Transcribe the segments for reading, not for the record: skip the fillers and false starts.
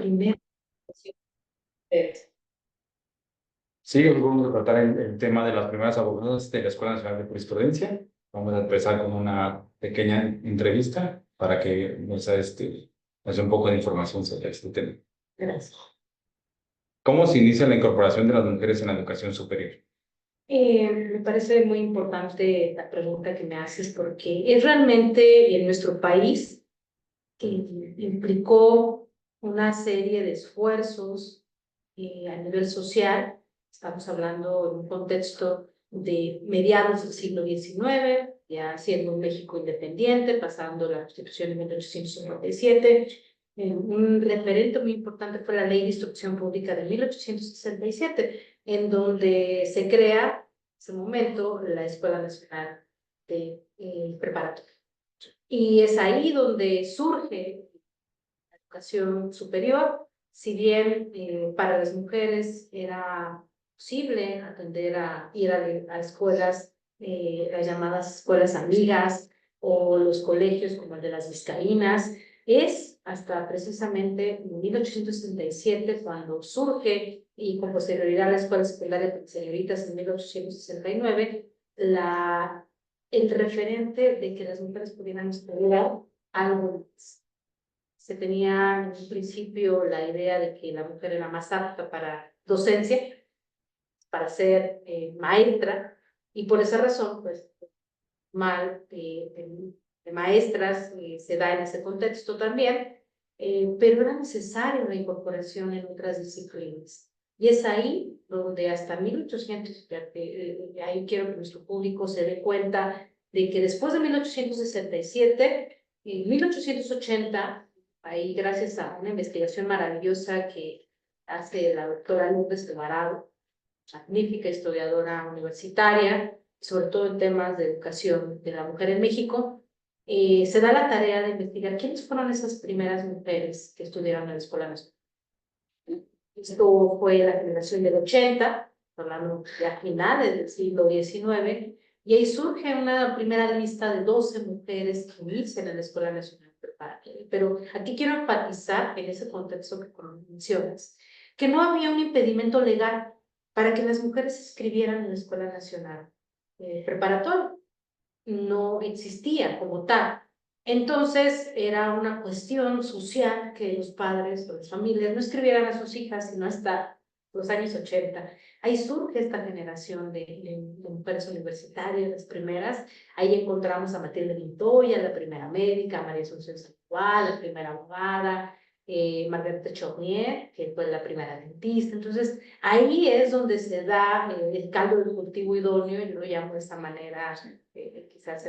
primera educación. Sí, hoy vamos a tratar el tema de las primeras abogadas de la Escuela Nacional de Jurisprudencia. Vamos a empezar con una pequeña entrevista para que nos dé un poco de información sobre este tema. Gracias. ¿Cómo se inicia la incorporación de las mujeres en la educación superior? Me parece muy importante la pregunta que me haces porque es realmente en nuestro país que implicó una serie de esfuerzos a nivel social. Estamos hablando en un contexto de mediados del siglo XIX, ya siendo un México independiente, pasando la Constitución de 1857. Un referente muy importante fue la Ley de Instrucción Pública de 1867, en donde se crea, en ese momento, la Escuela Nacional de Preparatoria. Y es ahí donde surge la educación superior. Si bien para las mujeres era posible atender a ir a escuelas, las llamadas escuelas amigas o los colegios como el de las Vizcaínas, es hasta precisamente en 1867 cuando surge, y con posterioridad la Escuela Secundaria de Señoritas en 1869, el referente de que las mujeres pudieran estudiar algo más. Se tenía en un principio la idea de que la mujer era más apta para docencia, para ser maestra, y por esa razón, pues, mal de maestras se da en ese contexto también, pero era necesaria la incorporación en otras disciplinas. Y es ahí donde hasta 1800, ahí quiero que nuestro público se dé cuenta de que después de 1867, en 1880, ahí gracias a una investigación maravillosa que hace la doctora Lourdes Alvarado, magnífica historiadora universitaria, sobre todo en temas de educación de la mujer en México, se da la tarea de investigar quiénes fueron esas primeras mujeres que estudiaron en la Escuela Nacional. Esto fue la generación del 80, hablando ya finales del siglo XIX, y ahí surge una primera lista de 12 mujeres que inician en la Escuela Nacional Preparatoria. Pero aquí quiero enfatizar, en ese contexto que mencionas, que no había un impedimento legal para que las mujeres se inscribieran en la Escuela Nacional Preparatoria. No existía como tal. Entonces era una cuestión social que los padres o las familias no escribieran a sus hijas sino hasta los años 80. Ahí surge esta generación de mujeres universitarias, las primeras. Ahí encontramos a Matilde Montoya, la primera médica, a María Asunción Sandoval, la primera abogada, Margarita Chornier, que fue la primera dentista. Entonces, ahí es donde se da el caldo de cultivo idóneo, yo lo llamo de esta manera, quizás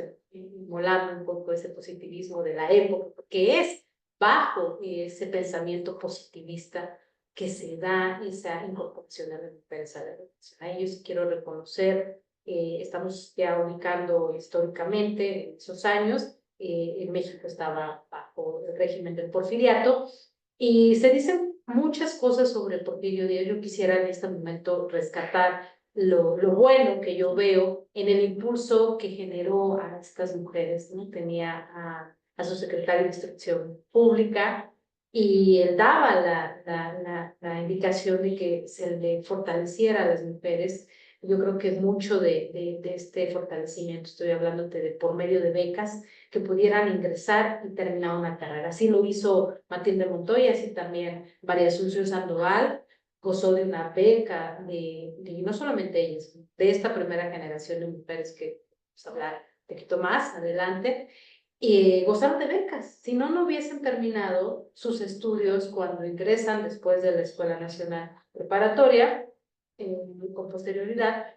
molando un poco ese positivismo de la época, porque es bajo ese pensamiento positivista que se da esa incorporación de la mujeres a la educación. A ellos quiero reconocer, estamos ya ubicando históricamente en esos años, en México estaba bajo el régimen del porfiriato, y se dicen muchas cosas sobre Porfirio Díaz. Yo quisiera en este momento rescatar lo bueno que yo veo en el impulso que generó a estas mujeres, ¿no? Tenía a su secretario de Instrucción Pública y él daba la indicación de que se le fortaleciera a las mujeres. Yo creo que mucho de este fortalecimiento, estoy hablando de por medio de becas, que pudieran ingresar y terminar una carrera. Así lo hizo Matilde Montoya, así también María Asunción Sandoval gozó de una beca, y no solamente ellas, de esta primera generación de mujeres que vamos a hablar un poquito más adelante, y gozaron de becas. Si no, no hubiesen terminado sus estudios cuando ingresan después de la Escuela Nacional Preparatoria, con posterioridad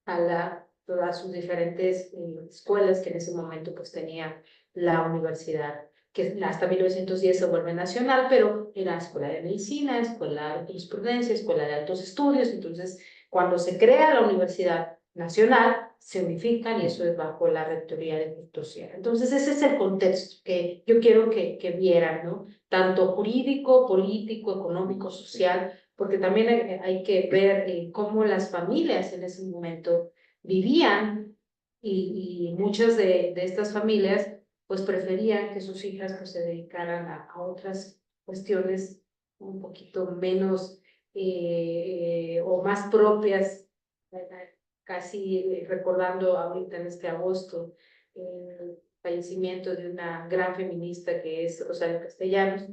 a sus diferentes escuelas que en ese momento pues tenía la universidad, que hasta 1910 se vuelve nacional, pero era escuela de medicina, escuela de jurisprudencia, escuela de altos estudios. Entonces, cuando se crea la Universidad Nacional, se unifican y eso es bajo la rectoría de Víctor Sierra. Entonces, ese es el contexto que yo quiero que vieran, ¿no? Tanto jurídico, político, económico, social, porque también hay que ver cómo las familias en ese momento vivían, y muchas de estas familias pues preferían que sus hijas pues, se dedicaran a otras cuestiones un poquito menos o más propias, casi recordando ahorita en este agosto el fallecimiento de una gran feminista que es Rosario Castellanos,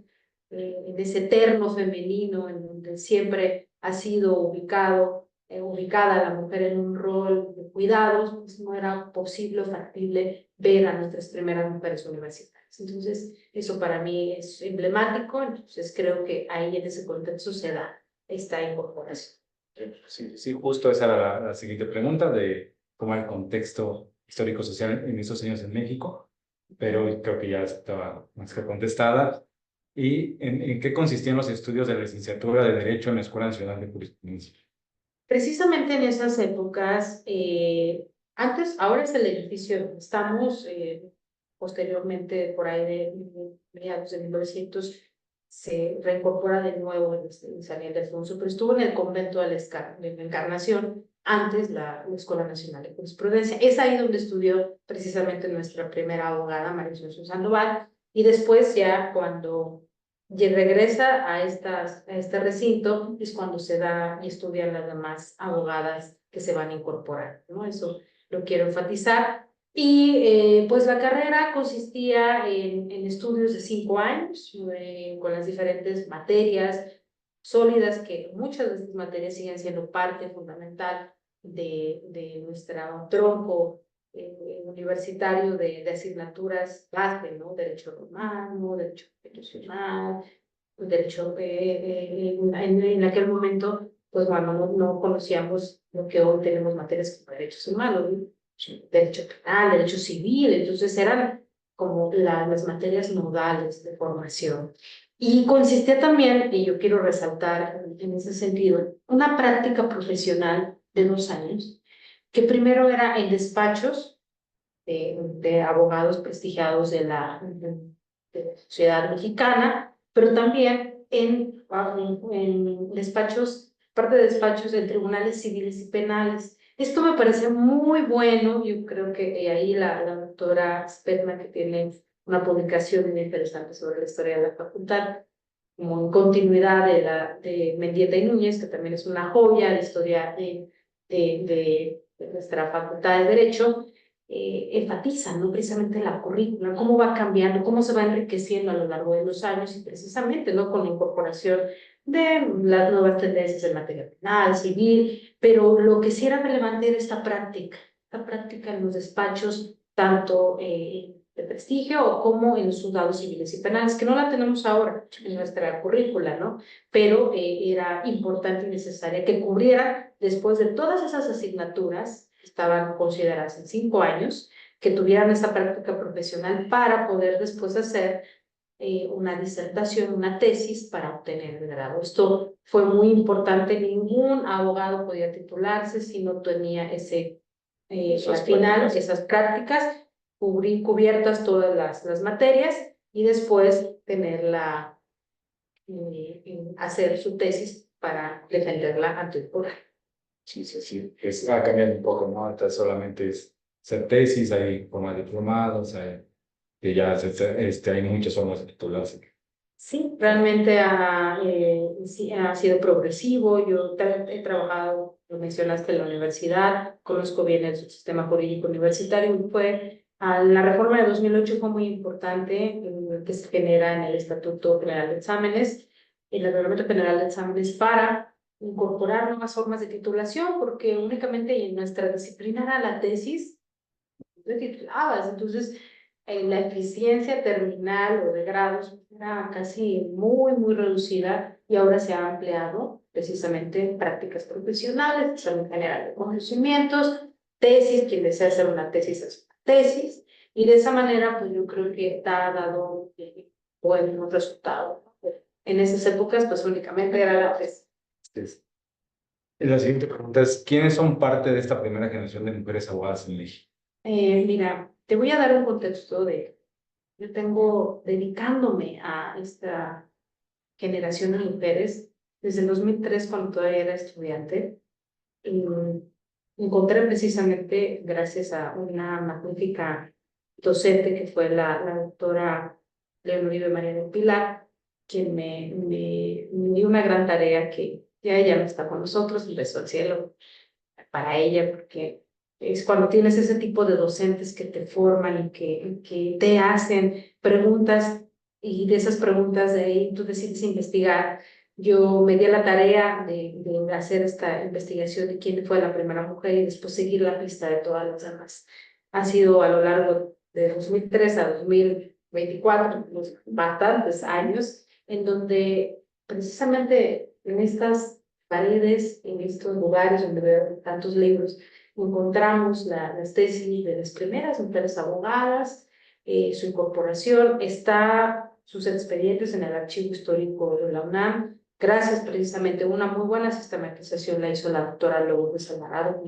en ese eterno femenino en donde siempre ha sido ubicada la mujer en un rol de cuidados, pues no era posible o factible ver a nuestras primeras mujeres universitarias. Entonces, eso para mí es emblemático, entonces creo que ahí en ese contexto se da esta incorporación. Sí, sí, justo esa era la siguiente pregunta de cómo era el contexto histórico-social en esos años en México, pero creo que ya estaba más que contestada. ¿Y en qué consistían los estudios de la licenciatura de Derecho en la Escuela Nacional de Jurisprudencia? Precisamente en esas épocas, ahora es el edificio donde estamos, posteriormente por ahí de mediados de 1900 se reincorpora de nuevo en San Ildefonso, pero estuvo en el convento de la Encarnación, antes la Escuela Nacional de Jurisprudencia. Es ahí donde estudió precisamente nuestra primera abogada, María Jesús Sandoval, y después ya cuando y regresa a este recinto, es cuando se da y estudian las demás abogadas que se van a incorporar, ¿no? Eso lo quiero enfatizar. Y pues la carrera consistía en estudios de 5 años, con las diferentes materias sólidas, que muchas de estas materias siguen siendo parte fundamental de nuestro tronco universitario de asignaturas base, ¿no? Derecho romano, derecho constitucional, derecho, en aquel momento, pues bueno, no conocíamos lo que hoy tenemos materias como derechos humanos, ¿no? Derecho penal, derecho civil, entonces eran como las materias nodales de formación. Y consistía también, y yo quiero resaltar en ese sentido, una práctica profesional de 2 años, que primero era en despachos de abogados prestigiados de la sociedad mexicana, pero también en despachos, parte de despachos de tribunales civiles y penales. Esto me parece muy bueno, yo creo que ahí la doctora Spetman, que tiene una publicación muy interesante sobre la historia de la facultad, como en continuidad de Mendieta y Núñez, que también es una joya, la historia de nuestra facultad de Derecho, enfatizan, ¿no? Precisamente la currícula, cómo va cambiando, cómo se va enriqueciendo a lo largo de los años y precisamente, ¿no? Con la incorporación de las nuevas tendencias en materia penal, civil, pero lo que sí era relevante era esta práctica en los despachos, tanto de prestigio como en los juzgados civiles y penales, que no la tenemos ahora en nuestra currícula, ¿no? Pero era importante y necesaria que cubriera, después de todas esas asignaturas, estaban consideradas en 5 años, que tuvieran esa práctica profesional para poder después hacer una disertación, una tesis para obtener el grado. Esto fue muy importante, ningún abogado podía titularse si no tenía al final esas prácticas, cubiertas todas las materias y después hacer su tesis para defenderla ante el jurado. Sí, sí, sí. Ha cambiado un poco, ¿no? Ahorita solamente es hacer tesis, hay formas de diplomados, que ya hay muchas formas de titularse. Sí, realmente sí, ha sido progresivo. Yo he trabajado, lo mencionaste, en la universidad, conozco bien el sistema jurídico universitario. La reforma de 2008 fue muy importante, que se genera en el Estatuto General de Exámenes, en el Reglamento General de Exámenes, para incorporar nuevas formas de titulación, porque únicamente en nuestra disciplina era la tesis, te titulabas. Entonces, la eficiencia terminal o de grados era casi muy reducida y ahora se ha ampliado precisamente en prácticas profesionales, examen general de conocimientos, tesis, quien desea hacer una tesis es una tesis, y de esa manera pues yo creo que ha dado buenos resultados. En esas épocas pues únicamente era la tesis. Sí. La siguiente pregunta es, ¿quiénes son parte de esta primera generación de mujeres abogadas en México? Mira, te voy a dar un contexto yo tengo dedicándome a esta generación de mujeres desde el 2003, cuando todavía era estudiante. Y encontré precisamente, gracias a una magnífica docente que fue la doctora Leonor Uribe María del Pilar, quien me una gran tarea que ya ella no está con nosotros, un beso al cielo para ella, porque es cuando tienes ese tipo de docentes que te forman y que te hacen preguntas y de esas preguntas de ahí tú decides investigar. Yo me di a la tarea de hacer esta investigación de quién fue la primera mujer y después seguir la pista de todas las demás. Ha sido a lo largo de 2003 a 2024, pues, bastantes años, en donde precisamente en estas paredes, en estos lugares donde veo tantos libros, encontramos las tesis de las primeras mujeres abogadas, su incorporación, está sus expedientes en el archivo histórico de la UNAM. Gracias precisamente, una muy buena sistematización la hizo la doctora Lourdes Alvarado.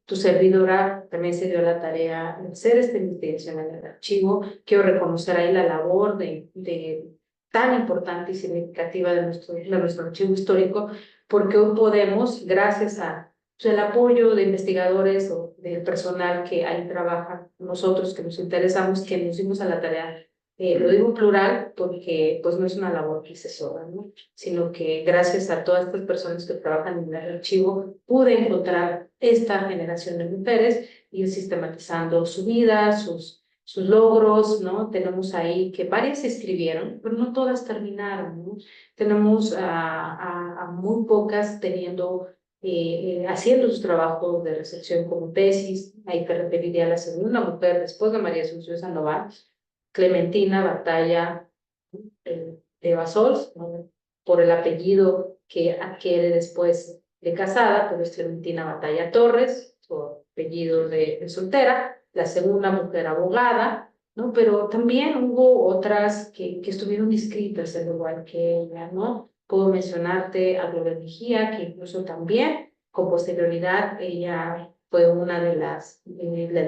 Tu servidora también se dio la tarea de hacer esta investigación en el archivo. Quiero reconocer ahí la labor de tan importante y significativa de nuestro archivo histórico, porque hoy podemos, gracias a el apoyo de investigadores o del personal que ahí trabaja, nosotros que nos interesamos, que nos dimos a la tarea, lo digo plural porque pues no es una labor que se sola, ¿no? Sino que gracias a todas estas personas que trabajan en el archivo, pude encontrar esta generación de mujeres, ir sistematizando su vida, sus logros, ¿no? Tenemos ahí que varias se escribieron, pero no todas terminaron, ¿no? Tenemos a muy pocas teniendo, haciendo sus trabajos de recepción como tesis. Ahí te referiría a la segunda mujer después de María Asunción Sandoval, Clementina Batalla de Basols, ¿no? Por el apellido que adquiere después de casada, pero es Clementina Batalla Torres, su apellido de soltera, la segunda mujer abogada, ¿no? Pero también hubo otras que estuvieron inscritas al igual que ella, ¿no? Puedo mencionarte a Gloria Mejía, que incluso también, con posterioridad, ella fue una de las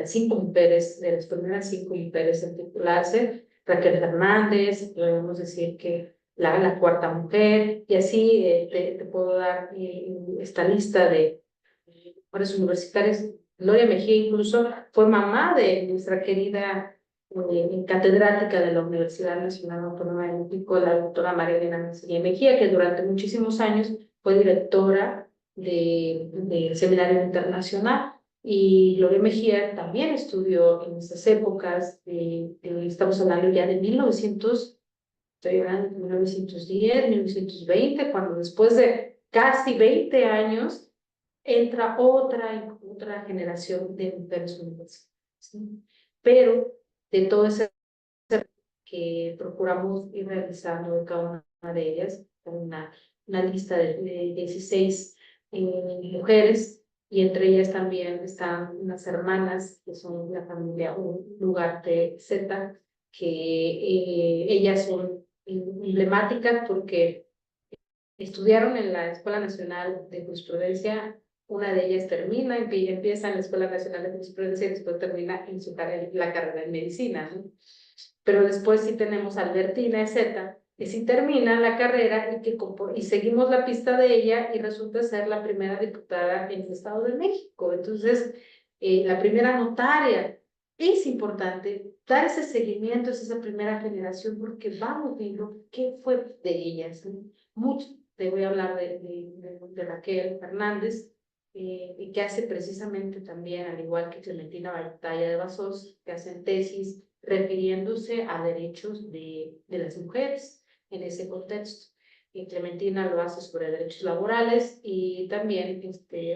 5 mujeres, de las primeras 5 mujeres en titularse. Raquel Fernández, podemos decir que la cuarta mujer, y así te puedo dar esta lista de mujeres universitarias. Gloria Mejía incluso fue mamá de nuestra querida catedrática de la Universidad Nacional Autónoma de México, la doctora María Elena Mejía, que durante muchísimos años fue directora del Seminario Internacional. Y Gloria Mejía también estudió en estas épocas, estamos hablando ya de 1900, estoy hablando de 1910, 1920, cuando después de casi 20 años entra otra generación de mujeres universitarias, ¿sí? Pero de todo ese que procuramos ir realizando en cada una de ellas, una lista de 16 mujeres, y entre ellas también están unas hermanas que son la familia Ugarte Z, que ellas son emblemáticas porque estudiaron en la Escuela Nacional de Jurisprudencia. Una de ellas empieza en la Escuela Nacional de Jurisprudencia y después termina en la carrera en medicina, ¿no? Pero después sí tenemos a Albertina Z, que sí termina la carrera y seguimos la pista de ella y resulta ser la primera diputada en el Estado de México. Entonces, la primera notaria. Es importante dar ese seguimiento a esa primera generación porque vamos viendo qué fue de ellas, ¿no? Mucho, te voy a hablar de Raquel Fernández, y que hace precisamente también, al igual que Clementina Batalla de Basos, que hacen tesis refiriéndose a derechos de las mujeres en ese contexto. Y Clementina lo hace sobre derechos laborales y también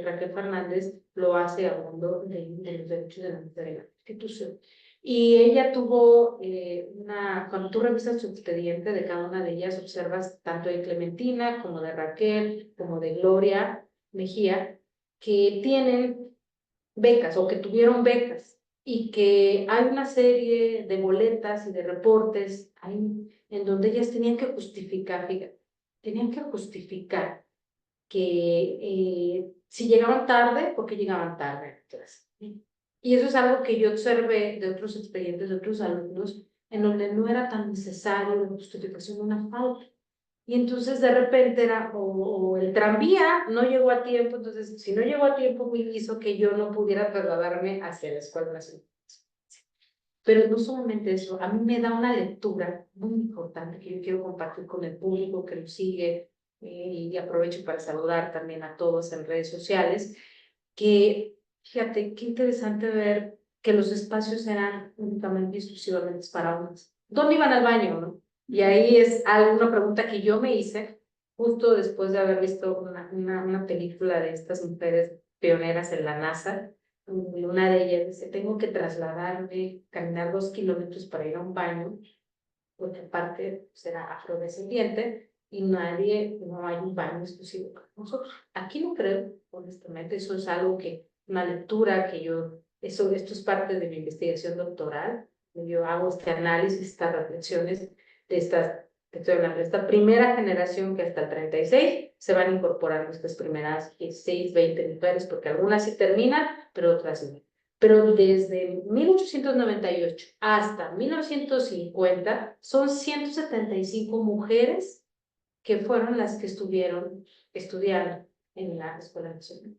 Raquel Fernández lo hace hablando de los derechos de la mujer en la Constitución. Y ella tuvo cuando tú revisas su expediente de cada una de ellas, observas tanto de Clementina como de Raquel, como de Gloria Mejía, que tienen becas o que tuvieron becas y que hay una serie de boletas y de reportes ahí en donde ellas tenían que justificar, fíjate, tenían que justificar que si llegaban tarde, porque llegaban tarde a la clase. Y eso es algo que yo observé de otros expedientes de otros alumnos, en donde no era tan necesario la justificación de una falta. Y entonces de repente era, o el tranvía no llegó a tiempo, entonces si no llegó a tiempo, hizo que yo no pudiera trasladarme hacia la Escuela Nacional. Pero no solamente eso, a mí me da una lectura muy importante que yo quiero compartir con el público que lo sigue y aprovecho para saludar también a todos en redes sociales, que fíjate, qué interesante ver que los espacios eran únicamente y exclusivamente para hombres. ¿Dónde iban al baño, no? Y ahí es una pregunta que yo me hice justo después de haber visto una película de estas mujeres pioneras en la NASA. Una de ellas dice, tengo que trasladarme, caminar 2 kilómetros para ir a un baño, porque aparte será afrodescendiente y no hay un baño exclusivo para nosotros. Aquí no creo, honestamente, eso es algo que, una lectura que esto es parte de mi investigación doctoral, yo hago este análisis, estas reflexiones estoy hablando de esta primera generación que hasta el 36 se van incorporando estas primeras 16, 20 mujeres, porque algunas sí terminan, pero otras no. Pero desde 1898 hasta 1950 son 175 mujeres que fueron las que estuvieron estudiando en la Escuela Nacional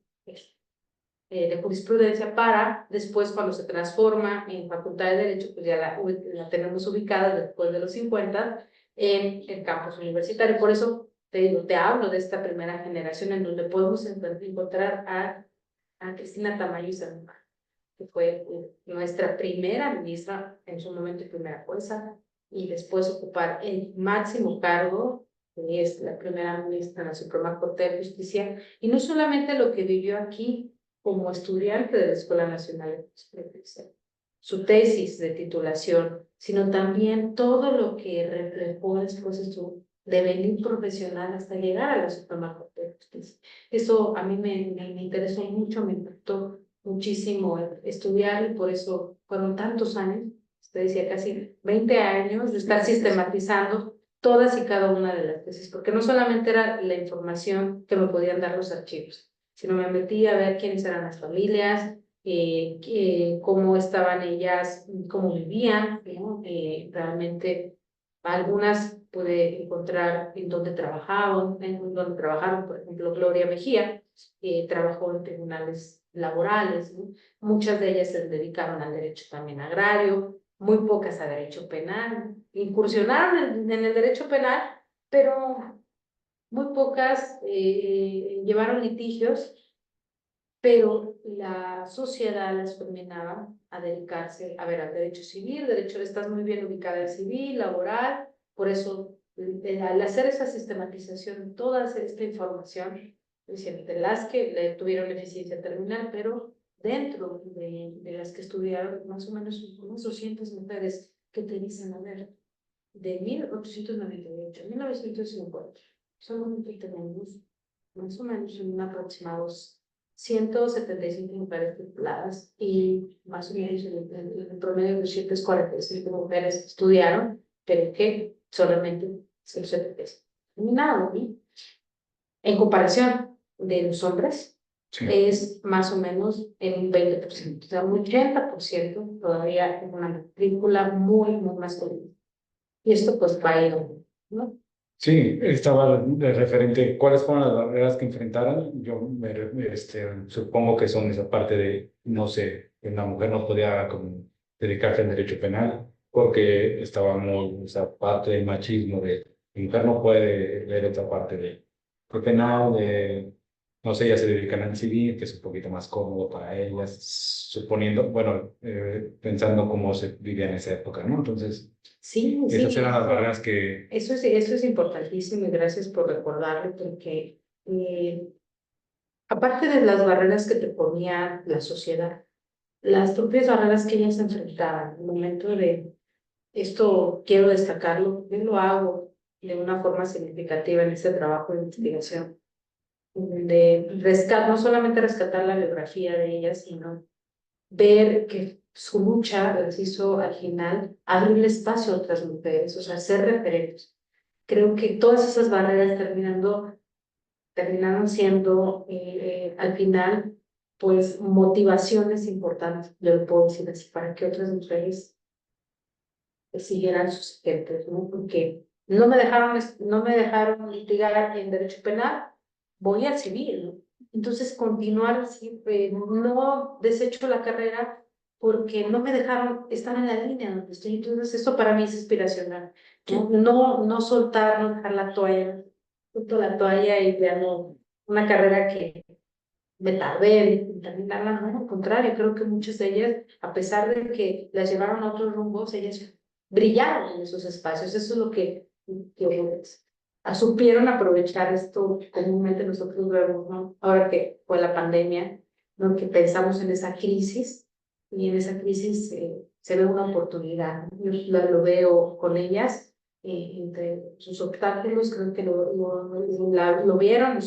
de Jurisprudencia, para después, cuando se transforma en Facultad de Derecho, pues ya la tenemos ubicada después de los 50 en el campus universitario. Por eso te digo, te hablo de esta primera generación en donde podemos encontrar a Cristina Tamayo y Salma, que fue nuestra primera ministra en su momento y primera jueza, y después ocupar el máximo cargo, que es la primera ministra en la Suprema Corte de Justicia, y no solamente lo que vivió aquí como estudiante de la Escuela Nacional de Justicia, su tesis de titulación, sino también todo lo que reflejó después de su devenir profesional hasta llegar a la Suprema Corte de Justicia. Eso a mí me interesó mucho, me impactó muchísimo estudiar, y por eso fueron tantos años, usted decía casi 20 años, de estar sistematizando todas y cada una de las tesis, porque no solamente era la información que me podían dar los archivos, sino me metí a ver quiénes eran las familias, cómo estaban ellas, cómo vivían, ¿no? Realmente algunas pude encontrar en dónde trabajaron, por ejemplo, Gloria Mejía, trabajó en tribunales laborales, ¿no? Muchas de ellas se dedicaron al derecho también agrario, muy pocas a derecho penal, incursionaron en el derecho penal, pero muy pocas llevaron litigios, pero la sociedad las combinaba a dedicarse, a ver, al derecho civil, estás muy bien ubicada en civil, laboral, por eso al hacer esa sistematización, toda esta información, de las que tuvieron eficiencia terminal, pero dentro de las que estudiaron, más o menos unas 200 mujeres que te dicen, a ver, de 1898 a 1950, solamente tenemos más o menos en aproximados 175 mujeres tituladas, y más o menos en promedio de 245 mujeres estudiaron, pero que solamente 175 terminaron, ¿no? En comparación de los hombres, Sí. es más o menos en un 20%, o sea, un 80% todavía en una matrícula muy, muy masculina. Y esto pues va a ir, ¿no? Sí, estaba de referente. ¿Cuáles fueron las barreras que enfrentaron? Yo supongo que son esa parte de, no sé, que una mujer no podía como, dedicarse al derecho penal porque estaba muy, esa parte del machismo de la mujer no puede ver esta parte de penal, de, no sé, ellas se dedican al civil, que es un poquito más cómodo para ellas, suponiendo, bueno, pensando cómo se vivía en esa época, ¿no? Entonces, Sí, esas sí, eran las barreras que... eso es importantísimo, y gracias por recordarlo, porque aparte de las barreras que te ponía la sociedad, las propias barreras que ellas enfrentaban, en el momento de esto, quiero destacarlo, yo lo hago de una forma significativa en este trabajo de investigación, de no solamente rescatar la biografía de ellas, sino ver que su lucha les hizo al final abrirle espacio a otras mujeres, o sea, ser referentes. Creo que todas esas barreras terminaron siendo al final, pues, motivaciones importantes, yo lo puedo decir así, para que otras mujeres siguieran sus ejemplos, ¿no? Porque no me dejaron litigar en derecho penal, voy al civil, ¿no? Entonces, continuar así, no desecho la carrera porque no me dejaron estar en la línea donde estoy. Entonces, eso para mí es inspiracional, ¿no? No soltar, no dejar la toalla, punto la toalla y ya no, una carrera que me tardé en terminarla, no, al contrario, creo que muchas de ellas, a pesar de que las llevaron a otros rumbos, ellas brillaron en esos espacios, eso es lo que supieron aprovechar esto comúnmente nosotros vemos, ¿no? Ahora que fue la pandemia, ¿no? Que pensamos en esa crisis y en esa crisis se ve una oportunidad, ¿no? Yo lo veo con ellas, entre sus obstáculos, creo que lo vieron en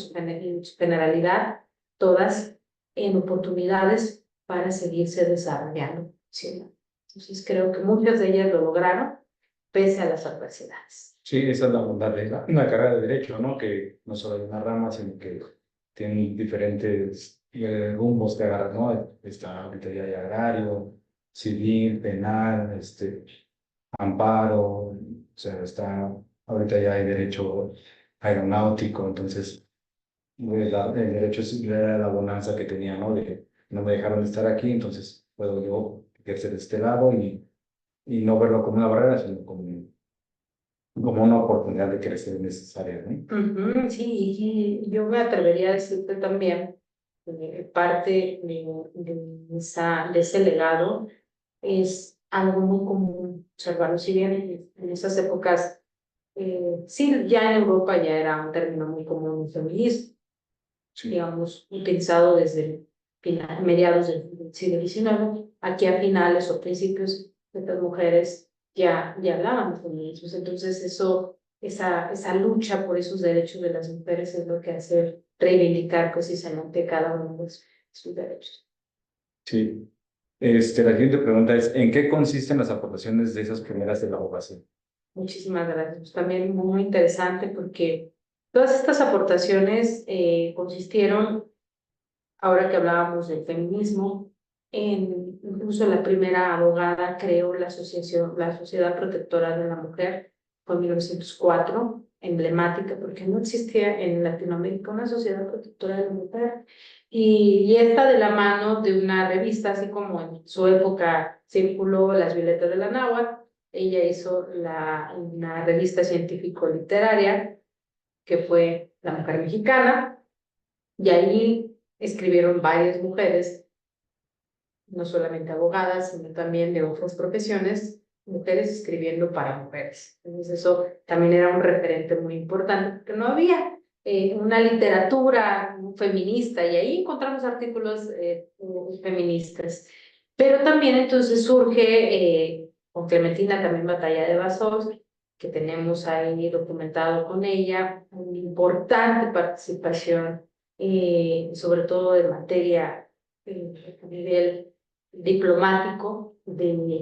su generalidad, todas en oportunidades para seguirse desarrollando, ¿sí? Entonces creo que muchas de ellas lo lograron pese a las adversidades. Sí, esa es la bondad de una carrera de derecho, ¿no? Que no solo hay una rama, sino que tiene diferentes rumbos que agarrar, ¿no? Está ahorita ya hay agrario, civil, penal, amparo, o sea, está, ahorita ya hay derecho aeronáutico, entonces el derecho es la bonanza que tenía, ¿no? De no me dejaron estar aquí, entonces puedo yo ejercer de este lado y no verlo como una barrera, sino como una oportunidad de crecer necesaria, ¿no? Ujú, sí, y yo me atrevería a decirte también, parte de ese legado es algo muy común observarlo. Si bien en esas épocas, sí, ya en Europa ya era un término muy común, el feminismo, Sí. digamos, utilizado desde mediados del siglo XIX, aquí a finales o principios, estas mujeres ya hablaban de feminismos. Entonces esa lucha por esos derechos de las mujeres es lo que hace reivindicar precisamente cada uno de sus derechos. Sí. La siguiente pregunta es, ¿en qué consisten las aportaciones de esas primeras de la abogacía? Muchísimas gracias. Pues también muy interesante porque todas estas aportaciones consistieron, ahora que hablábamos del feminismo, incluso la primera abogada creó la asociación, la Sociedad Protectora de la Mujer, fue en 1904, emblemática, porque no existía en Latinoamérica una sociedad protectora de la mujer. Y esta de la mano de una revista, así como en su época circuló Las Violetas de la Náhuatl, ella hizo una revista científico-literaria que fue La Mujer Mexicana, y ahí escribieron varias mujeres, no solamente abogadas, sino también de otras profesiones, mujeres escribiendo para mujeres. Entonces eso también era un referente muy importante, porque no había una literatura feminista, y ahí encontramos artículos feministas. Pero también entonces surge, con Clementina también Batalla de Vasos, que tenemos ahí documentado con ella, una importante participación, sobre todo en materia a nivel diplomático,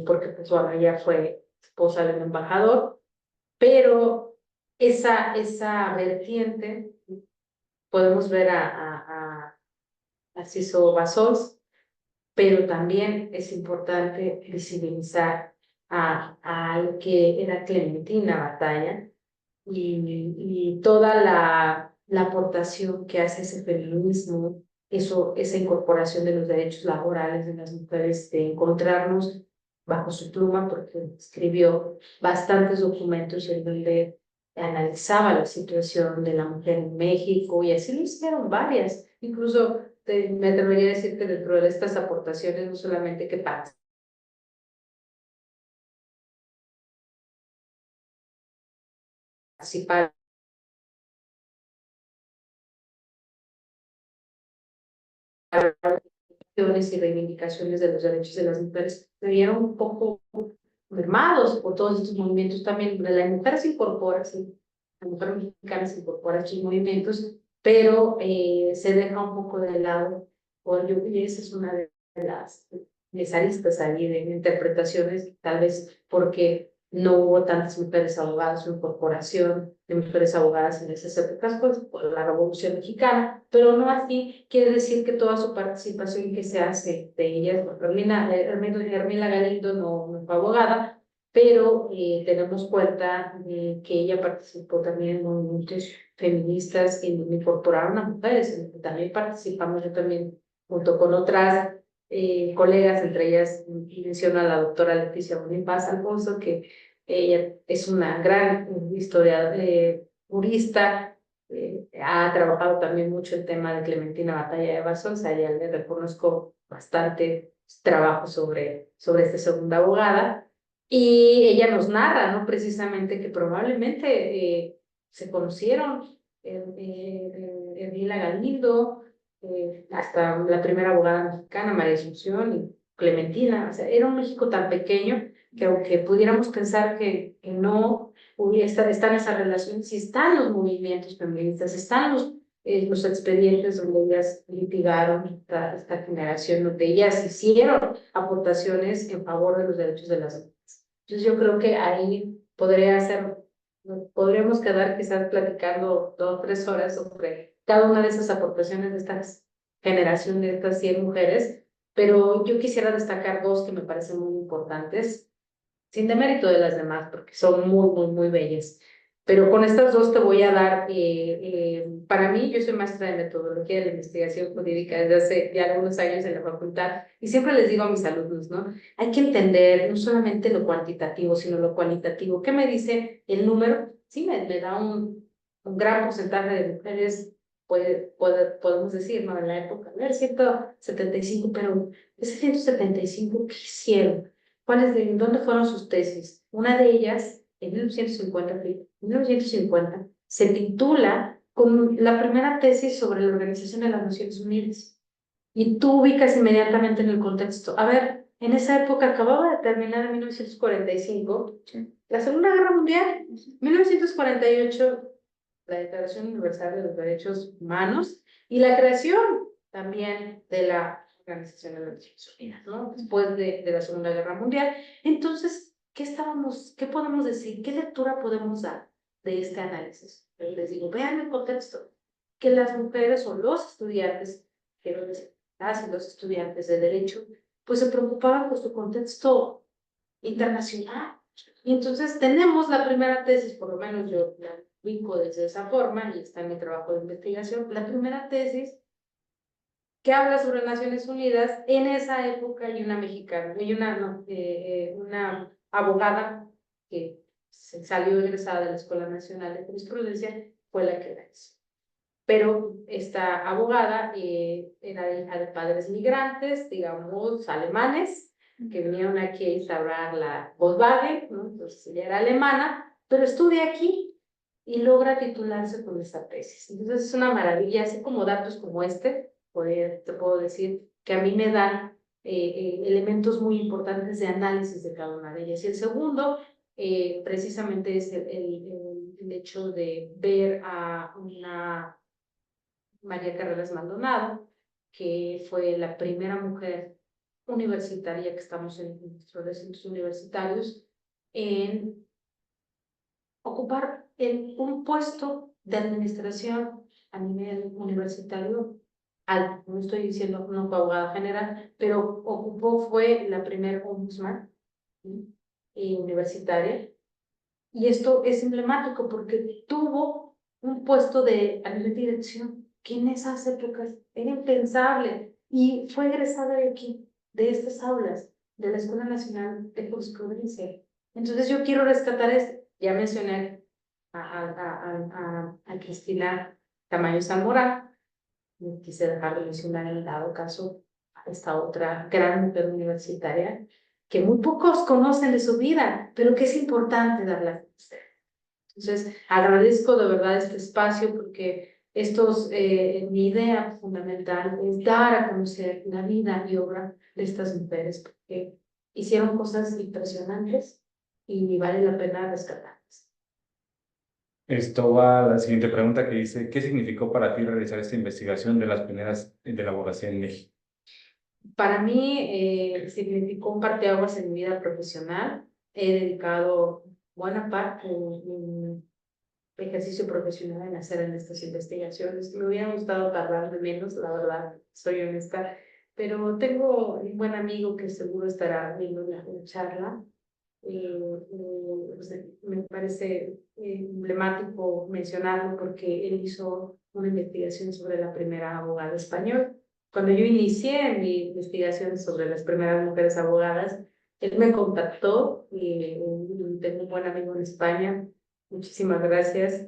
porque pues, bueno, ella fue esposa de un embajador, pero esa vertiente podemos ver a Ciso Bassols, pero también es importante visibilizar a lo que era Clementina Batalla y toda la aportación que hace ese feminismo, esa incorporación de los derechos laborales de las mujeres, de encontrarnos bajo su pluma, porque escribió bastantes documentos en donde analizaba la situación de la mujer en México, y así lo hicieron varias. Incluso me atrevería a decir que dentro de estas aportaciones no solamente que participaron y reivindicaciones de los derechos de las mujeres, se vieron un poco mermados por todos estos movimientos también. La mujer se incorpora, sí, la mujer mexicana se incorpora a estos movimientos, pero se deja un poco de lado, o yo creo que esa es una de las aristas ahí de interpretaciones, tal vez porque no hubo tantas mujeres abogadas, su incorporación de mujeres abogadas en esas épocas, pues por la Revolución Mexicana, pero no así quiere decir que toda su participación que se hace de ellas, bueno, Hermila Galindo no fue abogada, pero tenemos cuenta de que ella participó también en movimientos feministas en donde incorporaron a mujeres, en donde también participamos, yo también junto con otras colegas, entre ellas menciono a la doctora Leticia Bonifaz Alfonso, que ella es una gran historiadora, jurista, ha trabajado también mucho el tema de Clementina Batalla de Bassols, a ella le reconozco bastante trabajo sobre esta segunda abogada, y ella nos narra, ¿no? Precisamente que probablemente se conocieron Ermila Galindo, hasta la primera abogada mexicana, María Asunción y Clementina. O sea, era un México tan pequeño que aunque pudiéramos pensar que no están esas relaciones, si están los movimientos feministas, están los expedientes donde ellas litigaron, esta generación, donde ellas hicieron aportaciones en favor de los derechos de las mujeres. Entonces yo creo que ahí podríamos quedar quizás platicando 2 o 3 horas sobre cada una de esas aportaciones de esta generación, de estas 100 mujeres, pero yo quisiera destacar 2 que me parecen muy importantes, sin demérito de las demás, porque son muy, muy, muy bellas. Pero con estas 2 te voy a dar, para mí, yo soy maestra de metodología de la investigación jurídica desde hace ya algunos años en la facultad, y siempre les digo a mis alumnos, ¿no? Hay que entender no solamente lo cuantitativo, sino lo cualitativo. ¿Qué me dice el número? Sí, me da un gran porcentaje de mujeres, podemos decir, ¿no? En la época, a ver, 175, pero ese 175, ¿qué hicieron? ¿Dónde fueron sus tesis? Una de ellas, en 1950, se titula con la primera tesis sobre la Organización de las Naciones Unidas. Y tú ubicas inmediatamente en el contexto. A ver, en esa época acababa de terminar en 1945 la Segunda Guerra Mundial, 1948 la Declaración Universal de los Derechos Humanos y la creación también de la Organización de las Naciones Unidas, ¿no? Después de la Segunda Guerra Mundial. Entonces, ¿qué podemos decir? ¿Qué lectura podemos dar de este análisis? Les digo, vean el contexto, que las mujeres o los estudiantes, quiero decir, las y los estudiantes de Derecho, pues se preocupaban por su contexto internacional. Y entonces tenemos la primera tesis, por lo menos yo la ubico desde esa forma y está en mi trabajo de investigación, la primera tesis que habla sobre Naciones Unidas. En esa época hay una mexicana, hay una abogada que salió egresada de la Escuela Nacional de Jurisprudencia, fue la que la hizo. Pero esta abogada era hija de padres migrantes, digamos, alemanes, que vinieron aquí a instaurar la Volkswagen, ¿no? Entonces ella era alemana, pero estudia aquí y logra titularse con esta tesis. Entonces es una maravilla, así como datos como este, te puedo decir que a mí me dan elementos muy importantes de análisis de cada una de ellas. Y el segundo, precisamente es el hecho de ver a una María Carreras Maldonado, que fue la primera mujer universitaria, que estamos en nuestros recintos universitarios, en ocupar un puesto de administración a nivel universitario alto. No estoy diciendo no fue abogada general, pero fue la primera ombudsman, ¿sí? Universitaria. Y esto es emblemático porque tuvo un puesto a nivel de dirección que en esas épocas era impensable, y fue egresada de aquí, de estas aulas, de la Escuela Nacional de Jurisprudencia. Entonces yo quiero rescatar esto. Ya mencioné a Cristina Tamayo Zamora, no quise dejar de mencionar en el dado caso a esta otra gran mujer universitaria que muy pocos conocen de su vida, pero que es importante darla a conocer. Entonces, agradezco de verdad este espacio porque mi idea fundamental es dar a conocer la vida y obra de estas mujeres, porque hicieron cosas impresionantes y vale la pena rescatarlas. Esto va a la siguiente pregunta que dice, ¿qué significó para ti realizar esta investigación de las pioneras de la abogacía en México? Para mí significó un parteaguas en mi vida profesional. He dedicado buena parte de mi ejercicio profesional en hacer estas investigaciones. Me hubiera gustado tardar de menos, la verdad, soy honesta, pero tengo un buen amigo que seguro estará viendo la charla. Pues, me parece emblemático mencionarlo porque él hizo una investigación sobre la primera abogada española. Cuando yo inicié mi investigación sobre las primeras mujeres abogadas, él me contactó y tengo un buen amigo en España. Muchísimas gracias.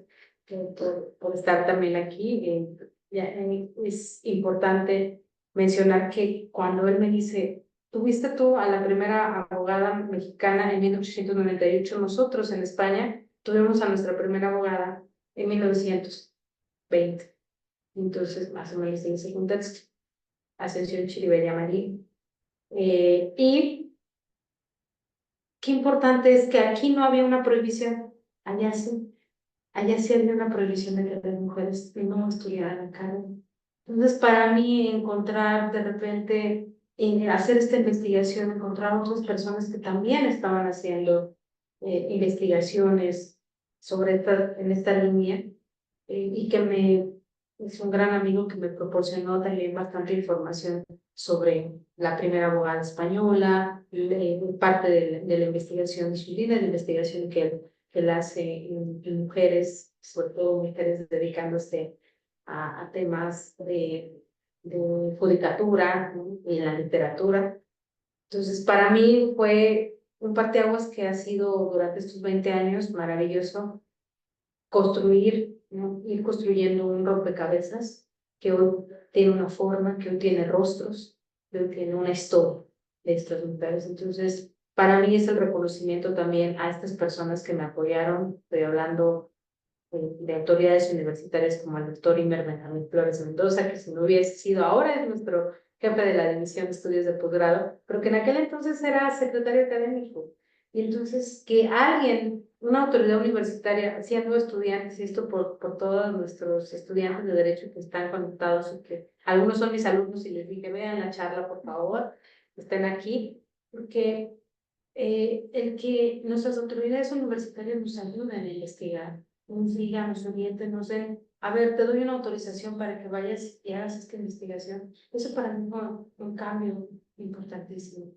por estar también aquí. Es importante mencionar que cuando él me dice, ¿tuviste tú a la primera abogada mexicana en 1898? Nosotros en España tuvimos a nuestra primera abogada en 1920. Entonces, más o menos en ese contexto, Ascensión Chiribeya Marín. Y qué importante es que aquí no había una prohibición, allá sí. Allá sí había una prohibición de que las mujeres no estudiaran acá. Entonces, para mí, encontrar de repente, hacer esta investigación, encontrar otras personas que también estaban haciendo investigaciones sobre en esta línea, y que es un gran amigo que me proporcionó también bastante información sobre la primera abogada española, parte de la investigación, de su línea de investigación que él hace en mujeres, sobre todo mujeres dedicándose a temas de judicatura, ¿no? Y en la literatura. Entonces, para mí fue un parteaguas que ha sido durante estos 20 años maravilloso construir, ¿no? Ir construyendo un rompecabezas que hoy tiene una forma, que hoy tiene rostros, que hoy tiene una historia de estas mujeres. Entonces, para mí es el reconocimiento también a estas personas que me apoyaron. Estoy hablando de autoridades universitarias como el doctor Imer Benjamín Flores Mendoza, que si no hubiese sido ahora es nuestro jefe de la División de Estudios de Posgrado, pero que en aquel entonces era secretario académico. Y entonces que alguien, una autoridad universitaria, siendo estudiantes, y esto por todos nuestros estudiantes de Derecho que están conectados, y que algunos son mis alumnos y les dije, vean la charla, por favor, estén aquí, porque el que nuestras autoridades universitarias nos ayuden a investigar, nos digan, nos orienten, nos den, a ver, te doy una autorización para que vayas y hagas esta investigación. Eso para mí fue un cambio importantísimo.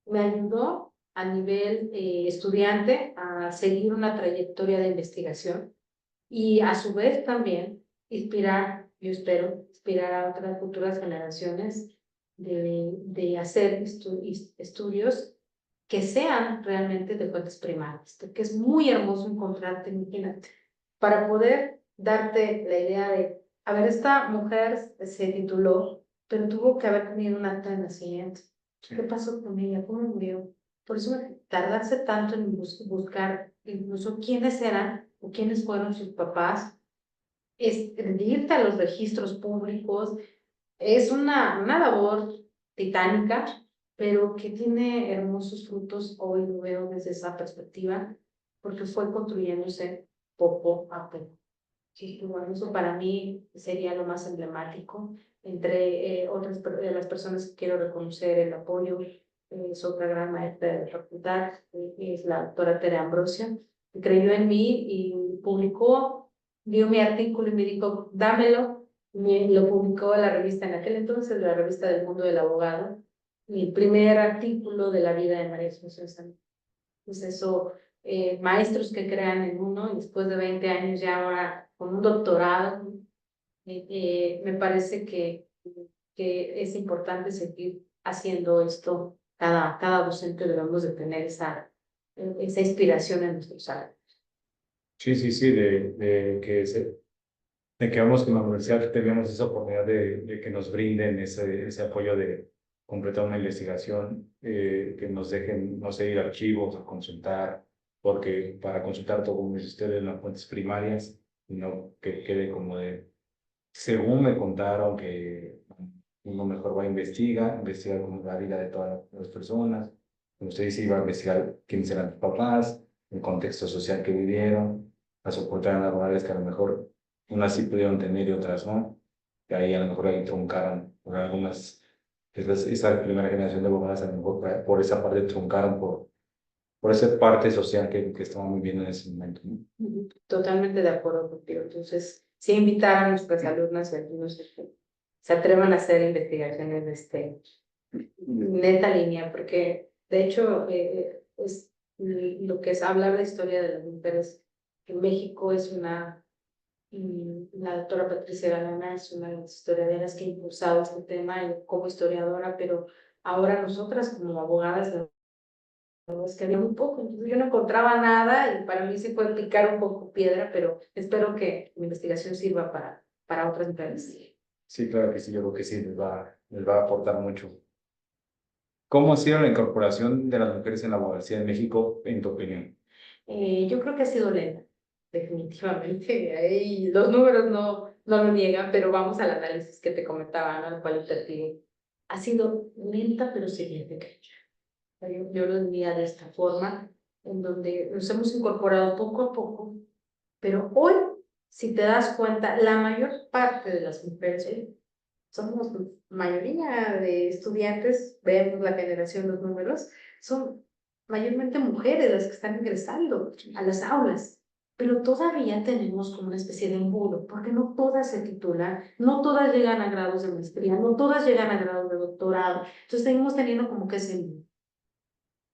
Me ayudó a nivel estudiante a seguir una trayectoria de investigación y a su vez también inspirar, yo espero, inspirar a otras futuras generaciones de hacer estudios que sean realmente de fuentes primarias, porque es muy hermoso encontrarte, imagínate, para poder darte la idea de, a ver, esta mujer se tituló, pero tuvo que haber tenido un acta de nacimiento. ¿Qué pasó con ella? ¿Cómo murió? Por eso tardarse tanto en buscar incluso quiénes eran o quiénes fueron sus papás, es irte a los registros públicos, es una labor titánica, pero que tiene hermosos frutos. Hoy lo veo desde esa perspectiva, porque fue construyéndose poco a poco. Sí, bueno, eso para mí sería lo más emblemático. Entre otras de las personas que quiero reconocer el apoyo, es otra gran maestra de la facultad, es la doctora Tere Ambrosio, que creyó en mí y publicó, vio mi artículo y me dijo, dámelo. Lo publicó la revista en aquel entonces, la revista del Mundo del Abogado, mi primer artículo de la vida de María Asunción Sánchez. Pues eso, maestros que crean en uno y después de 20 años ya ahora con un doctorado, me parece que es importante seguir haciendo esto. Cada docente debemos de tener esa inspiración en nuestros alumnos. Sí, sí, sí, de que vamos con la universidad tenemos esa oportunidad de que nos brinden ese apoyo de completar una investigación, que nos dejen, no sé, ir a archivos, a consultar, porque para consultar todo, como dice usted, en las fuentes primarias, y no que quede como de, según me contaron que uno mejor va a investigar como la vida de todas las personas, como usted dice, iba a investigar quiénes eran sus papás, el contexto social que vivieron, las oportunidades laborales que a lo mejor unas sí pudieron tener y otras no, que ahí a lo mejor ahí truncaron, por algunas, esa primera generación de abogadas a lo mejor por esa parte truncaron por esa parte social que estaban viviendo en ese momento, ¿no? Totalmente de acuerdo contigo. Entonces, sí invitar a nuestras alumnas y alumnos que se atrevan a hacer investigaciones de esta línea, porque de hecho es lo que es hablar de historia de las mujeres en México es la doctora Patricia Galana es una de las historiadoras que ha impulsado este tema como historiadora, pero ahora nosotras como abogadas es que había muy poco, entonces yo no encontraba nada y para mí sí fue picar un poco piedra, pero espero que mi investigación sirva para otras mujeres. Sí, claro que sí, yo creo que sí, les va a aportar mucho. ¿Cómo ha sido la incorporación de las mujeres en la abogacía en México, en tu opinión? Yo creo que ha sido lenta, definitivamente. Ahí los números no lo niegan, pero vamos al análisis que te comentaba, ¿no? El cualitativo. Ha sido lenta, pero significativa. Yo lo diría de esta forma, en donde nos hemos incorporado poco a poco, pero hoy, si te das cuenta, la mayor parte de las mujeres, somos mayoría de estudiantes, vemos la generación, los números, son mayormente mujeres las que están ingresando a las aulas, pero todavía tenemos como una especie de embudo, porque no todas se titulan, no todas llegan a grados de maestría, no todas llegan a grados de doctorado, entonces seguimos teniendo como que ese embudo.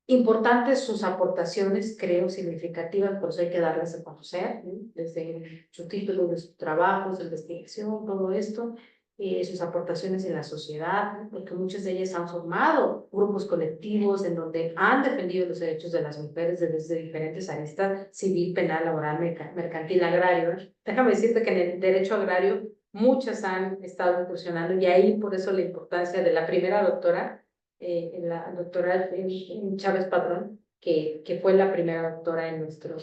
Importantes sus aportaciones, creo, significativas, por eso hay que darles a conocer, ¿no? Desde su título, de sus trabajos, de investigación, todo esto, sus aportaciones en la sociedad, ¿no? Porque muchas de ellas han formado grupos colectivos en donde han defendido los derechos de las mujeres desde diferentes aristas, civil, penal, laboral, mercantil, agrario. Déjame decirte que en el derecho agrario muchas han estado incursionando y ahí por eso la importancia de la primera doctora, la doctora Chávez Padrón, que fue la primera doctora en nuestra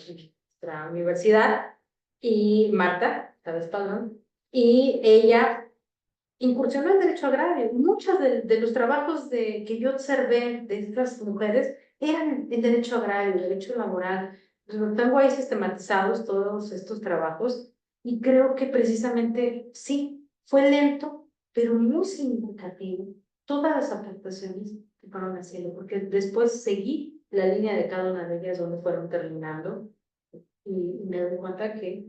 universidad, y Marta Chávez Padrón, y ella incursionó en derecho agrario. Muchos de los trabajos que yo observé de estas mujeres eran en derecho agrario, derecho laboral. Los tengo ahí sistematizados todos estos trabajos y creo que precisamente sí, fue lento, pero muy significativo. Todas las aportaciones que fueron haciendo, porque después seguí la línea de cada una de ellas donde fueron terminando y me doy cuenta que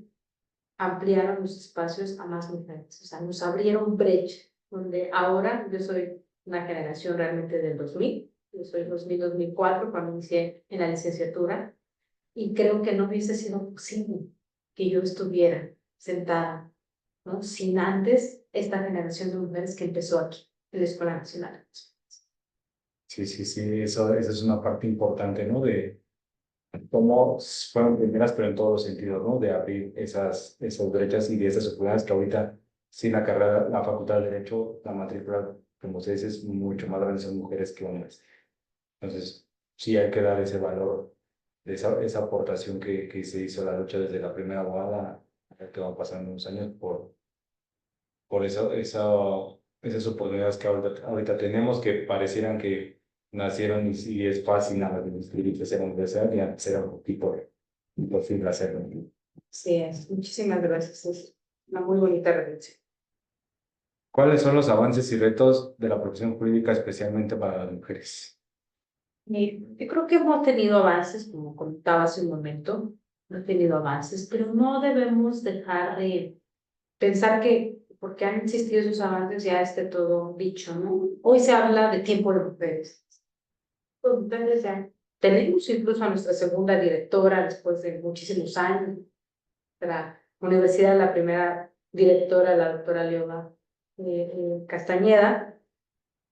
ampliaron los espacios a más mujeres, o sea, nos abrieron brecha, donde ahora yo soy una generación realmente del 2000, yo soy 2000-2004 cuando inicié en la licenciatura, y creo que no hubiese sido posible que yo estuviera sentada, ¿no? Sin antes esta generación de mujeres que empezó aquí, en la Escuela Nacional. Sí, sí, sí, eso es una parte importante, ¿no? De cómo fueron primeras, pero en todos los sentidos, ¿no? De abrir esas brechas y de esas oportunidades que ahorita, sin la carrera, la Facultad de Derecho, la matrícula, como se dice, es mucho más grande, son mujeres que hombres. Entonces, sí hay que dar ese valor, de esa aportación que se hizo a la lucha desde la primera abogada, que van pasando unos años por esas oportunidades que ahorita tenemos, que parecieran que nacieron y es fácil nada de inscribir y hacer universidad y antes era un poquito imposible hacerlo. Sí, muchísimas gracias, es una muy bonita reflexión. ¿Cuáles son los avances y retos de la profesión jurídica, especialmente para las mujeres? Yo creo que hemos tenido avances, como contaba hace un momento, hemos tenido avances, pero no debemos dejar de pensar que porque han existido esos avances ya esté todo dicho, ¿no? Hoy se habla de tiempo de mujeres. Pues entonces ya tenemos incluso a nuestra segunda directora después de muchísimos años. La universidad, la primera directora, la doctora Leona Castañeda,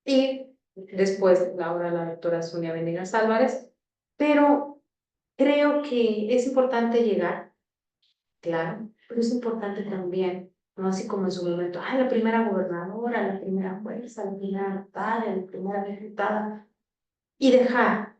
y después ahora la doctora Sonia Venegas Álvarez, pero creo que es importante llegar, claro, pero es importante también, no así como en su momento, la primera gobernadora, la primera jueza, la primera notaria, la primera diputada, y dejar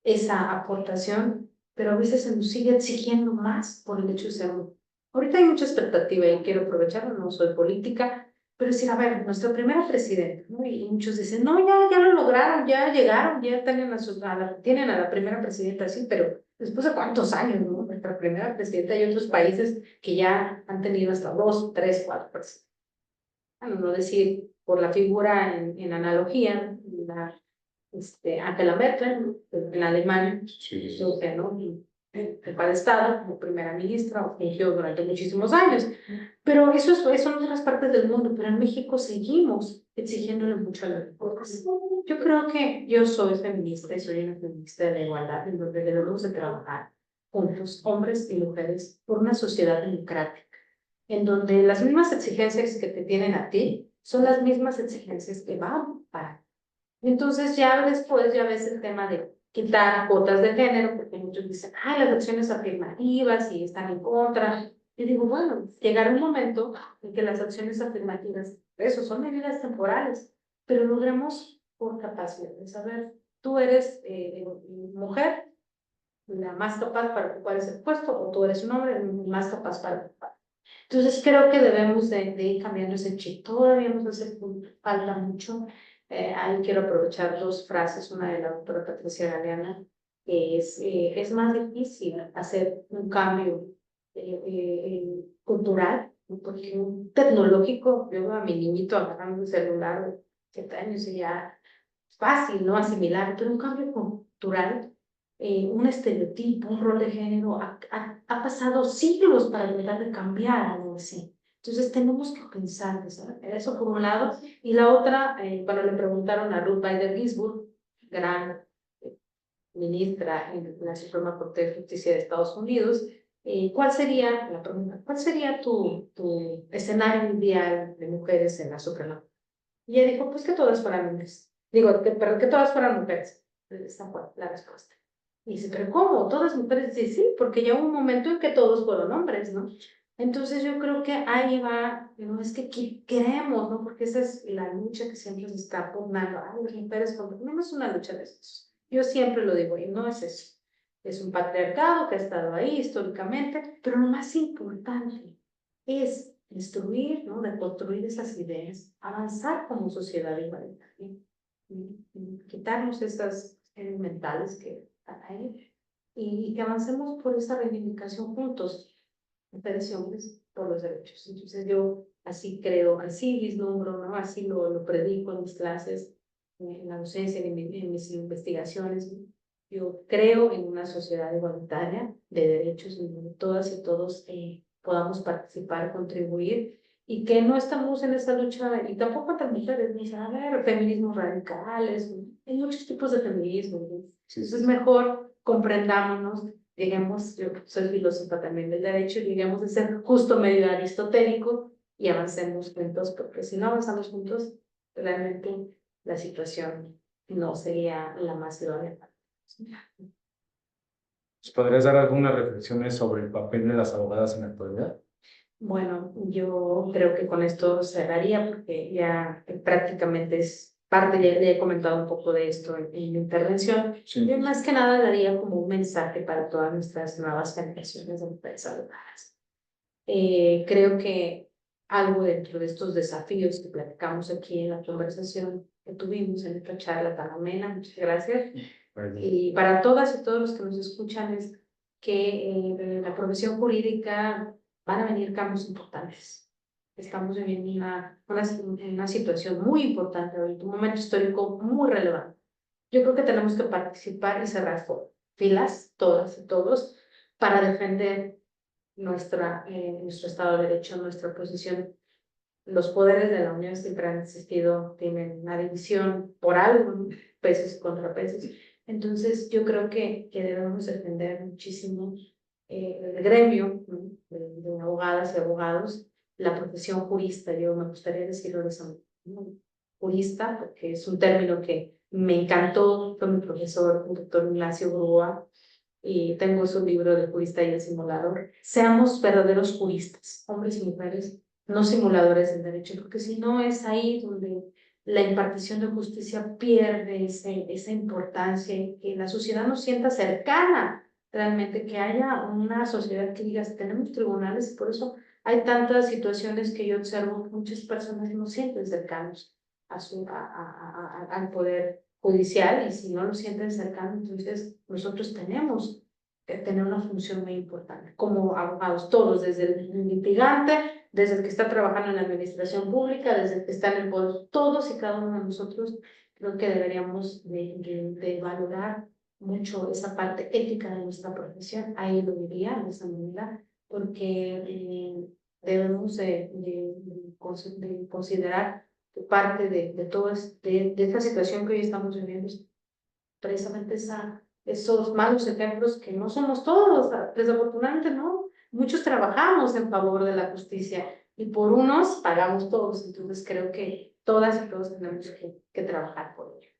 esa aportación, pero a veces se nos sigue exigiendo más por el hecho de ser mujer. Ahorita hay mucha expectativa y quiero aprovecharlo, no soy política, pero decir, a ver, nuestra primera presidenta, ¿no? Y muchos dicen, no, ya lo lograron, ya llegaron, ya tienen a la primera presidenta, sí, pero después de cuántos años, ¿no? Nuestra primera presidenta, hay otros países que ya han tenido hasta 2, 3, 4 presidentes. Bueno, no decir por la figura en analogía, Angela Merkel, ¿no? En Alemania, Sí. ¿no? Jefa de Estado, como primera ministra, o fingió durante muchísimos años. Pero eso son otras partes del mundo, pero en México seguimos exigiéndole mucho a las mujeres. Yo creo que yo soy feminista y soy una feminista de la igualdad, en donde debemos de trabajar juntos, hombres y mujeres, por una sociedad democrática, en donde las mismas exigencias que te tienen a ti son las mismas exigencias que van para. Entonces ya después ya ves el tema de quitar cuotas de género, porque muchos dicen, ay, las acciones afirmativas y están en contra. Y digo, bueno, llegará un momento en que las acciones afirmativas, eso son medidas temporales, pero logremos por capacidad de saber, tú eres mujer, la más capaz para ocupar ese puesto, o tú eres un hombre, el más capaz para ocupar. Entonces creo que debemos de ir cambiando ese chip. Todavía nos hace falta mucho. Ahí quiero aprovechar dos frases, una de la doctora Patricia Galeana, que es más difícil hacer un cambio cultural, ¿no? Porque un tecnológico, yo veo a mi niñito agarrando un celular de 7 años y ya es fácil, ¿no? Asimilar, pero un cambio cultural, un estereotipo, un rol de género, ha pasado siglos para tratar de cambiar algo así. Entonces tenemos que pensar eso por un lado. Y la otra, cuando le preguntaron a Ruth Bader Ginsburg, gran ministra en la Suprema Corte de Justicia de Estados Unidos, ¿cuál sería, la pregunta, cuál sería tu escenario ideal de mujeres en la Suprema Corte? Y ella dijo, pues que todas fueran hombres. Digo, perdón, que todas fueran mujeres. Esa fue la respuesta. Y dice, pero ¿cómo? ¿Todas mujeres? Sí, sí, porque ya hubo un momento en que todos fueron hombres, ¿no? Entonces yo creo que ahí va, no es que queremos, ¿no? Porque esa es la lucha que siempre se está pugnando. Ay, las mujeres, no es una lucha de esos. Yo siempre lo digo, y no es eso. Es un patriarcado que ha estado ahí históricamente, pero lo más importante es instruir, ¿no? De construir esas ideas, avanzar como sociedad igualitaria, quitarnos esas mentales que están ahí y que avancemos por esa reivindicación juntos, mujeres y hombres, por los derechos. Entonces yo así creo, así vislumbro, ¿no? Así lo predico en mis clases, en la docencia, en mis investigaciones. Yo creo en una sociedad igualitaria de derechos en donde todas y todos podamos participar, contribuir y que no estamos en esa lucha, y tampoco entre mujeres, ni a ver, feminismos radicales, hay muchos tipos de feminismo, ¿no? Sí, Entonces mejor comprendámonos, lleguemos, yo soy filósofa también del derecho, lleguemos a ser justo medio aristotélico y avancemos juntos, porque si no avanzamos juntos, realmente la situación no sería la más idónea. ¿Podrías dar algunas reflexiones sobre el papel de las abogadas en la actualidad? Bueno, yo creo que con esto cerraría porque ya prácticamente es parte, ya he comentado un poco de esto en mi intervención. Sí. Yo más que nada daría como un mensaje para todas nuestras nuevas generaciones de mujeres abogadas. Creo que algo dentro de estos desafíos que platicamos aquí en la conversación que tuvimos en esta charla tan amena, muchas gracias. Y para todas y todos los que nos escuchan es que en la profesión jurídica van a venir cambios importantes. Estamos viviendo una situación muy importante ahorita, un momento histórico muy relevante. Yo creo que tenemos que participar y cerrar filas, todas y todos, para defender nuestro Estado de Derecho, nuestra posición. Los poderes de la Unión siempre han existido, tienen una división por algo, ¿no? Pesos y contrapesos. Entonces, yo creo que debemos defender muchísimo el gremio, ¿no? de abogadas y abogados, la profesión jurista. Yo me gustaría decirlo de esa manera, ¿no? Jurista, porque es un término que me encantó, fue mi profesor, el doctor Ignacio Grúa, y tengo su libro de Jurista y el Simulador. Seamos verdaderos juristas, hombres y mujeres, no simuladores del derecho, porque si no es ahí donde la impartición de justicia pierde esa importancia y que la sociedad nos sienta cercana, realmente que haya una sociedad que diga, tenemos tribunales y por eso hay tantas situaciones que yo observo que muchas personas no sienten cercanos al poder judicial, y si no lo sienten cercano, entonces nosotros tenemos que tener una función muy importante como abogados, todos, desde el litigante, desde el que está trabajando en la administración pública, desde el que está en el poder, todos y cada uno de nosotros creo que deberíamos de valorar mucho esa parte ética de nuestra profesión. Ahí lo diría de esa manera, porque debemos de considerar que parte de todo de esta situación que hoy estamos viviendo es precisamente esos malos ejemplos que no somos todos, desafortunadamente no. Muchos trabajamos en favor de la justicia y por unos pagamos todos, entonces creo que todas y todos tenemos que trabajar por ello.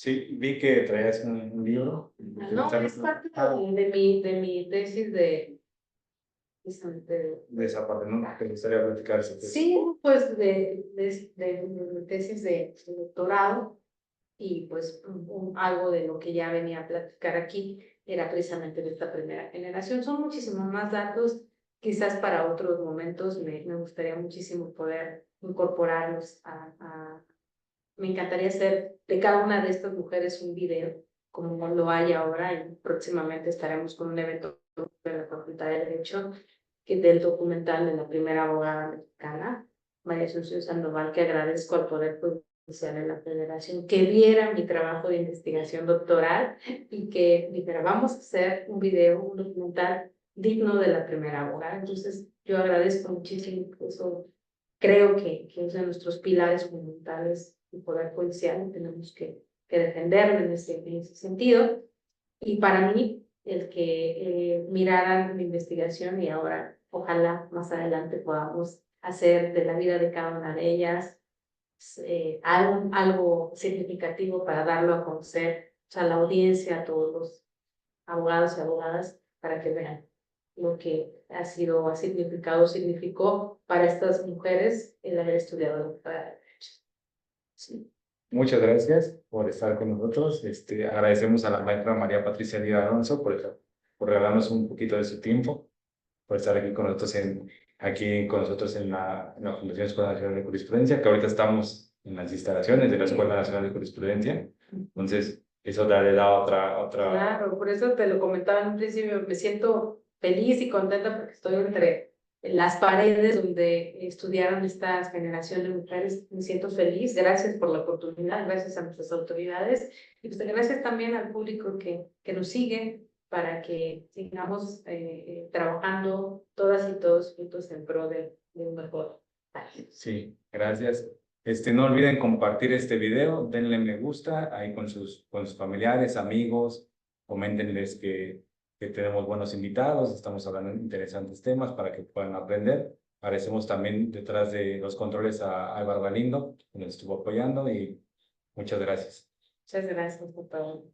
Sí, vi que traías un libro. No, es parte de mi tesis De esa parte, ¿no? ¿Te gustaría platicar esa tesis? sí, pues de mi tesis de doctorado y pues algo de lo que ya venía a platicar aquí era precisamente de esta primera generación. Son muchísimos más datos, quizás para otros momentos me gustaría muchísimo poder incorporarlos me encantaría hacer de cada una de estas mujeres un video, como lo hay ahora, y próximamente estaremos con un evento de la Facultad de Derecho, que del documental de la primera abogada mexicana, María Asunción Sandoval, que agradezco al Poder Judicial de la Federación, que viera mi trabajo de investigación doctoral y que dijera, vamos a hacer un video, un documental digno de la primera abogada. Entonces, yo agradezco muchísimo eso. Creo que es de nuestros pilares fundamentales del Poder Judicial, tenemos que defenderlo en ese sentido. Y para mí, el que miraran mi investigación y ahora, ojalá más adelante podamos hacer de la vida de cada una de ellas algo significativo para darlo a conocer, o sea, a la audiencia, a todos los abogados y abogadas, para que vean lo que ha significado, significó para estas mujeres el haber estudiado para derecho. Sí. Muchas gracias por estar con nosotros. Agradecemos a la maestra María Patricia Díaz Alonso por regalarnos un poquito de su tiempo, por estar aquí con nosotros en la Fundación Escuela Nacional de Jurisprudencia, que ahorita estamos en las instalaciones de la Escuela Nacional de Jurisprudencia. Entonces, eso le da otra... Claro, por eso te lo comentaba en un principio, me siento feliz y contenta porque estoy entre las paredes donde estudiaron esta generación de mujeres. Me siento feliz, gracias por la oportunidad, gracias a nuestras autoridades y pues gracias también al público que nos sigue para que sigamos trabajando todas y todos juntos en pro de un mejor país. Sí, gracias. No olviden compartir este video, denle me gusta ahí con sus familiares, amigos, coméntenles que tenemos buenos invitados, estamos hablando de interesantes temas para que puedan aprender. Agradecemos también detrás de los controles a Álvaro Galindo, que nos estuvo apoyando y muchas gracias. Muchas gracias por todo.